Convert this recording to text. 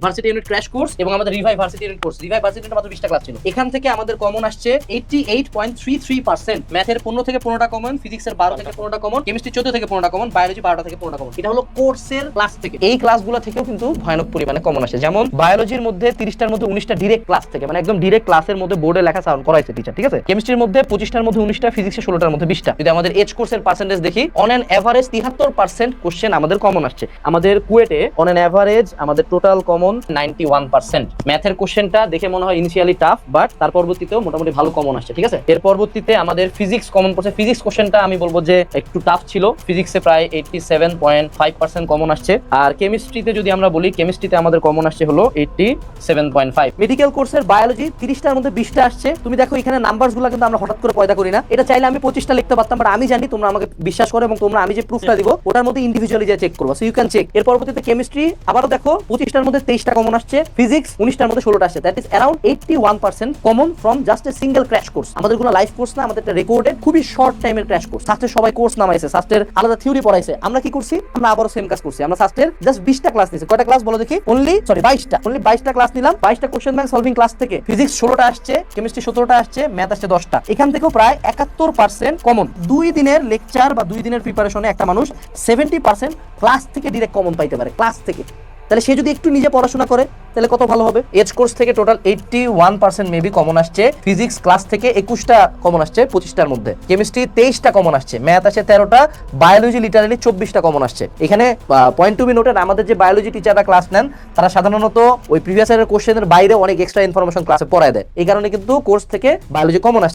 Varsity unit crash course এবং আমাদের রিভাই varsity unit course. রিভাই varsity মাত্র 20টা ক্লাস ছিল। এখান থেকে আমাদের কমন আসছে 88.33%। ম্যাথের 15 থেকে 15টা কমন, ফিজিক্সের 12 থেকে 15টা কমন, কেমিস্ট্রি 14 থেকে 15টা কমন, বায়োলজি 12টা থেকে 15টা কমন। এটা হলো কোর্সের ক্লাস থেকে। এই ক্লাসগুলো থেকেও কিন্তু ভয়ানক পরিমাণে কমন আসে। যেমন বায়োলজির মধ্যে 30টার মধ্যে 19টা ডিরেক্ট ক্লাস থেকে, মানে একদম ডিরেক্ট ক্লাসের মধ্যে বোর্ডে লেখা সাউন্ড করাইছে টিচার, ঠিক আছে। কেমিস্ট্রির মধ্যে 25টার মধ্যে 19টা, ফিজিক্সের 16টার মধ্যে 20টা। যদি আমাদের এজ কোর্সের পার্সেন্টেজ দেখি, অন অ্যান এভারেজ 73% কোশ্চেন আমাদের কমন আসছে। আমাদের কুয়েটে অন অ্যান এভারেজ আমাদের টোটাল কমন 91%। ম্যাথের কোশ্চেনটা দেখে মনে হয় ইনিশিয়ালি টাফ, বাট তার পরবর্তীতেও মোটামুটি ভালো কমন আসছে, ঠিক আছে। এর পরবর্তীতে আমাদের ফিজিক্স কমন পড়ছে। ফিজিক্স কোশ্চেনটা আমি বলবো যে একটু টাফ ছিল। ফিজিক্সে প্রায় 87.5% কমন আসছে। আর কেমিস্ট্রিতে যদি আমরা বলি, কেমিস্ট্রিতে আমাদের কমন আসছে হলো 87.5। মেডিকেল কোর্সের বায়োলজি 30টার মধ্যে 20টা আসছে। তুমি দেখো এখানে নাম্বারসগুলো কিন্তু আমরা হঠাৎ করে পয়দা করি না। এটা চাইলে আমি 25টা লিখতে পারতাম, বাট আমি জানি তোমরা আমাকে বিশ্বাস করো এবং তোমরা আমি যে প্রুফটা দিব ওটার মধ্যে ইন্ডিভিজুয়ালি যা চেক করবো, সো ইউ ক্যান চেক। এর পরবর্তীতে কেমিস্ট্রি আবারও দেখো 25টার মধ্যে 23টা কমন আসছে, ফিজিক্স 19টার মধ্যে 16টা আসছে। That is around 81% common from just a single crash course. আমাদের কোনো লাইভ কোর্স না, আমাদের একটা রেকর্ডেড খুবই শর্ট টাইমের ক্র্যাশ কোর্স। সাস্টের সবাই কোর্স নামাইছে, সাস্টের আলাদা থিওরি পড়াইছে। আমরা কি করছি? আমরা আবারও সেম কাজ করছি। আমরা সাস্টের জাস্ট 20টা ক্লাস নিয়েছি। কয়টা ক্লাস বলো দেখি? অনলি 22টা ক্লাস নিলাম। 22টা কোশ্চেন ব্যাংক সলভিং ক্লাস থেকে ফিজিক্স 16টা আসছে, কেমিস্ট্রি 17টা আসছে, ম্যাথ আসছে 10টা। এখান থেকেও প্রায় 71% কমন। 2 দিনের লেকচার বা 2 দিনের প্রিপারেশনে একটা মানুষ 70% ক্লাস থেকে ডিরেক্ট কমন পাইতে পারে, ক্লাস থেকে। তাহলে সে যদি একটু নিজে পড়াশোনা করে তাহলে কত ভালো হবে। এজ কোর্স থেকে টোটাল 81% মেবি কমন আসছে। ফিজিক্স ক্লাস থেকে 21টা কমন আসছে 25টার মধ্যে। কেমিস্ট্রি 23টা কমন আসছে, ম্যাথ আসে 13টা, বায়োলজি লিটারালি 24টা কমন আসছে। এখানে পয়েন্ট টু বি নোটেড, আমাদের যে বায়োলজি টিচাররা ক্লাস নেন তারা সাধারণত ওই প্রিভিয়াস ইয়ারের কোশ্চেনের বাইরে অনেক এক্সট্রা ইনফরমেশন ক্লাসে পড়ায় দেয়। এই কারণে কিন্তু কোর্স থেকে বায়োলজি কমন আসছে।